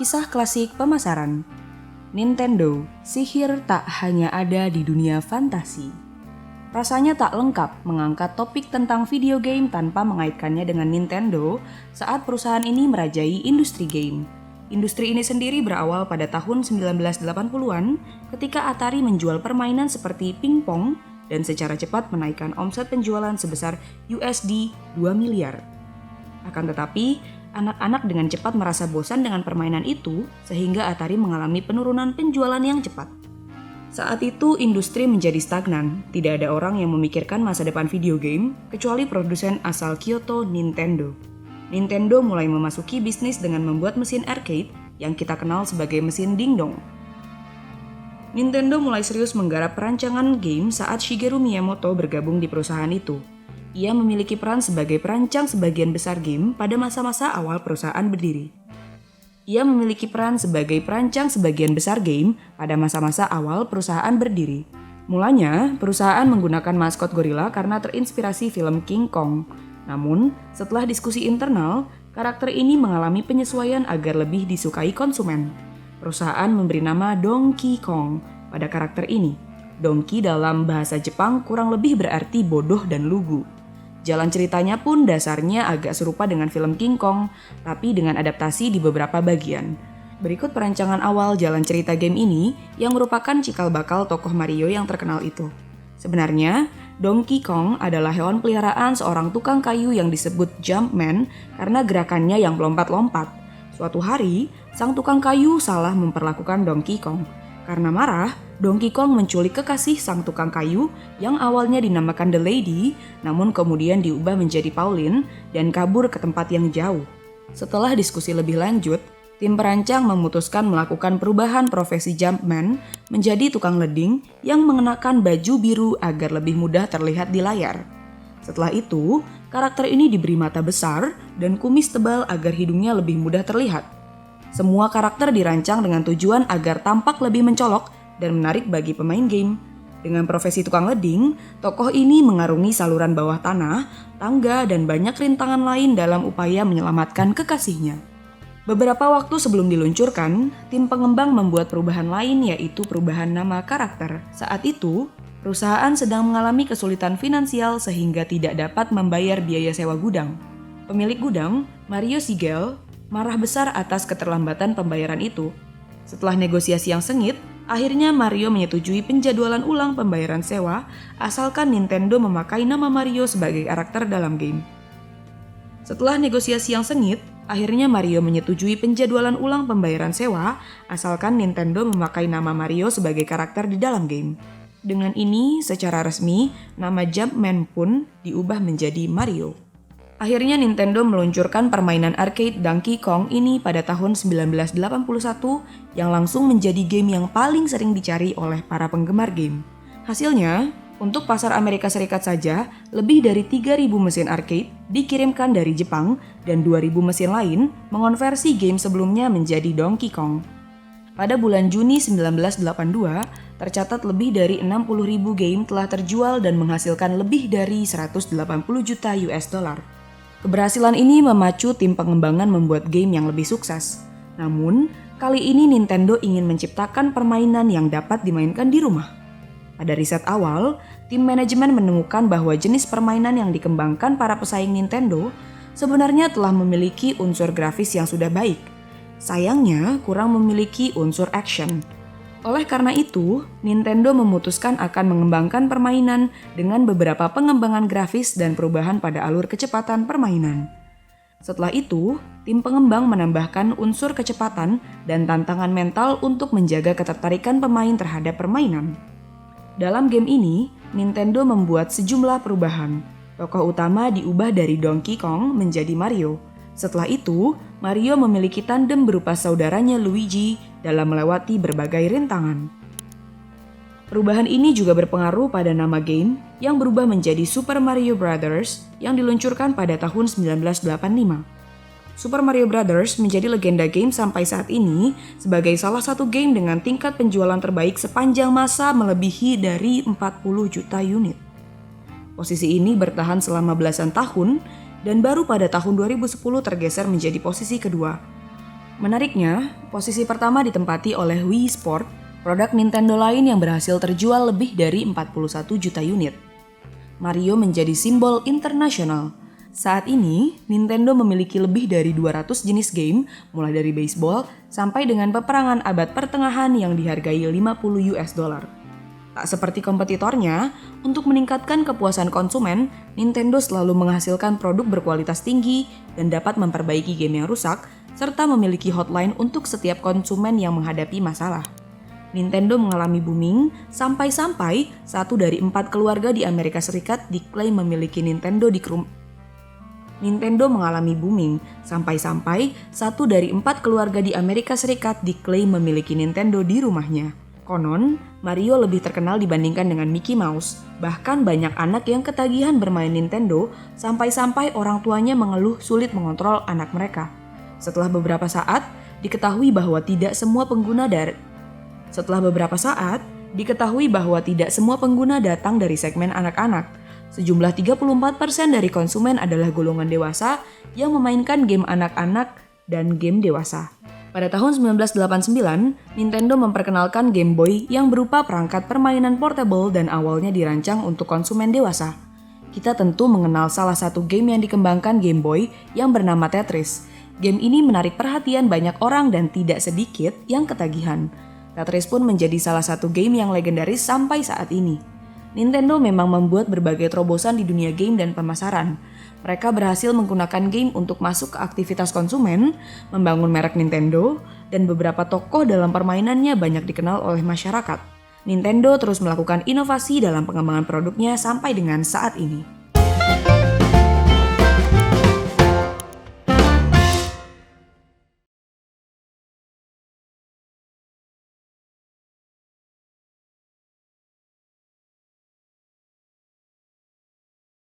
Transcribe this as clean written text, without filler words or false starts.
Kisah klasik pemasaran. Nintendo, sihir tak hanya ada di dunia fantasi. Rasanya tak lengkap mengangkat topik tentang video game tanpa mengaitkannya dengan Nintendo saat perusahaan ini merajai industri game. Industri ini sendiri berawal pada tahun 1980-an ketika Atari menjual permainan seperti pingpong dan secara cepat menaikkan omset penjualan sebesar USD 2 miliar. Akan tetapi, anak-anak dengan cepat merasa bosan dengan permainan itu sehingga Atari mengalami penurunan penjualan yang cepat. Saat itu industri menjadi stagnan, tidak ada orang yang memikirkan masa depan video game kecuali produsen asal Kyoto, Nintendo. Nintendo mulai memasuki bisnis dengan membuat mesin arcade yang kita kenal sebagai mesin dingdong. Nintendo mulai serius menggarap perancangan game saat Shigeru Miyamoto bergabung di perusahaan itu. Ia memiliki peran sebagai perancang sebagian besar game pada masa-masa awal perusahaan berdiri. Ia memiliki peran sebagai perancang sebagian besar game pada masa-masa awal perusahaan berdiri. Mulanya, perusahaan menggunakan maskot gorila karena terinspirasi film King Kong. Namun, setelah diskusi internal, karakter ini mengalami penyesuaian agar lebih disukai konsumen. Perusahaan memberi nama Donkey Kong pada karakter ini. Donkey dalam bahasa Jepang kurang lebih berarti bodoh dan lugu. Jalan ceritanya pun dasarnya agak serupa dengan film King Kong, tapi dengan adaptasi di beberapa bagian. Berikut perancangan awal jalan cerita game ini yang merupakan cikal bakal tokoh Mario yang terkenal itu. Sebenarnya, Donkey Kong adalah hewan peliharaan seorang tukang kayu yang disebut Jumpman karena gerakannya yang melompat-lompat. Suatu hari, sang tukang kayu salah memperlakukan Donkey Kong. Karena marah, Donkey Kong menculik kekasih sang tukang kayu yang awalnya dinamakan The Lady, namun kemudian diubah menjadi Pauline dan kabur ke tempat yang jauh. Setelah diskusi lebih lanjut, tim perancang memutuskan melakukan perubahan profesi Jumpman menjadi tukang leding yang mengenakan baju biru agar lebih mudah terlihat di layar. Setelah itu, karakter ini diberi mata besar dan kumis tebal agar hidungnya lebih mudah terlihat. Semua karakter dirancang dengan tujuan agar tampak lebih mencolok dan menarik bagi pemain game. Dengan profesi tukang leding, tokoh ini mengarungi saluran bawah tanah, tangga, dan banyak rintangan lain dalam upaya menyelamatkan kekasihnya. Beberapa waktu sebelum diluncurkan, tim pengembang membuat perubahan lain yaitu perubahan nama karakter. Saat itu, perusahaan sedang mengalami kesulitan finansial sehingga tidak dapat membayar biaya sewa gudang. Pemilik gudang, Mario Sigel, marah besar atas keterlambatan pembayaran itu. Setelah negosiasi yang sengit, akhirnya Mario menyetujui penjadwalan ulang pembayaran sewa asalkan Nintendo memakai nama Mario sebagai karakter dalam game. Setelah negosiasi yang sengit, akhirnya Mario menyetujui penjadwalan ulang pembayaran sewa asalkan Nintendo memakai nama Mario sebagai karakter di dalam game. Dengan ini, secara resmi, nama Jumpman pun diubah menjadi Mario. Akhirnya Nintendo meluncurkan permainan arcade Donkey Kong ini pada tahun 1981 yang langsung menjadi game yang paling sering dicari oleh para penggemar game. Hasilnya, untuk pasar Amerika Serikat saja, lebih dari 3.000 mesin arcade dikirimkan dari Jepang dan 2.000 mesin lain mengonversi game sebelumnya menjadi Donkey Kong. Pada bulan Juni 1982, tercatat lebih dari 60.000 game telah terjual dan menghasilkan lebih dari 180 juta US dollar. Keberhasilan ini memacu tim pengembangan membuat game yang lebih sukses. Namun, kali ini Nintendo ingin menciptakan permainan yang dapat dimainkan di rumah. Pada riset awal, tim manajemen menemukan bahwa jenis permainan yang dikembangkan para pesaing Nintendo sebenarnya telah memiliki unsur grafis yang sudah baik. Sayangnya, kurang memiliki unsur action. Oleh karena itu, Nintendo memutuskan akan mengembangkan permainan dengan beberapa pengembangan grafis dan perubahan pada alur kecepatan permainan. Setelah itu, tim pengembang menambahkan unsur kecepatan dan tantangan mental untuk menjaga ketertarikan pemain terhadap permainan. Dalam game ini, Nintendo membuat sejumlah perubahan. Tokoh utama diubah dari Donkey Kong menjadi Mario. Setelah itu, Mario memiliki tandem berupa saudaranya Luigi dalam melewati berbagai rintangan. Perubahan ini juga berpengaruh pada nama game yang berubah menjadi Super Mario Bros. Yang diluncurkan pada tahun 1985. Super Mario Bros. Menjadi legenda game sampai saat ini sebagai salah satu game dengan tingkat penjualan terbaik sepanjang masa melebihi dari 40 juta unit. Posisi ini bertahan selama belasan tahun dan baru pada tahun 2010 tergeser menjadi posisi kedua. Menariknya, posisi pertama ditempati oleh Wii Sport, produk Nintendo lain yang berhasil terjual lebih dari 41 juta unit. Mario menjadi simbol internasional. Saat ini, Nintendo memiliki lebih dari 200 jenis game, mulai dari baseball sampai dengan peperangan abad pertengahan yang dihargai 50 US dollar. Tak seperti kompetitornya, untuk meningkatkan kepuasan konsumen, Nintendo selalu menghasilkan produk berkualitas tinggi dan dapat memperbaiki game yang rusak, serta memiliki hotline untuk setiap konsumen yang menghadapi masalah. Nintendo mengalami booming sampai-sampai 1 dari 4 keluarga di Amerika Serikat diklaim memiliki Nintendo mengalami booming sampai-sampai 1 dari 4 keluarga di Amerika Serikat diklaim memiliki Nintendo di rumahnya. Konon, Mario lebih terkenal dibandingkan dengan Mickey Mouse. Bahkan banyak anak yang ketagihan bermain Nintendo sampai-sampai orang tuanya mengeluh sulit mengontrol anak mereka. Setelah beberapa saat, diketahui bahwa tidak semua pengguna datang dari segmen anak-anak. Sejumlah 34% dari konsumen adalah golongan dewasa yang memainkan game anak-anak dan game dewasa. Pada tahun 1989, Nintendo memperkenalkan Game Boy yang berupa perangkat permainan portable dan awalnya dirancang untuk konsumen dewasa. Kita tentu mengenal salah satu game yang dikembangkan Game Boy yang bernama Tetris. Game ini menarik perhatian banyak orang dan tidak sedikit yang ketagihan. Tetris pun menjadi salah satu game yang legendaris sampai saat ini. Nintendo memang membuat berbagai terobosan di dunia game dan pemasaran. Mereka berhasil menggunakan game untuk masuk ke aktivitas konsumen, membangun merek Nintendo, dan beberapa tokoh dalam permainannya banyak dikenal oleh masyarakat. Nintendo terus melakukan inovasi dalam pengembangan produknya sampai dengan saat ini.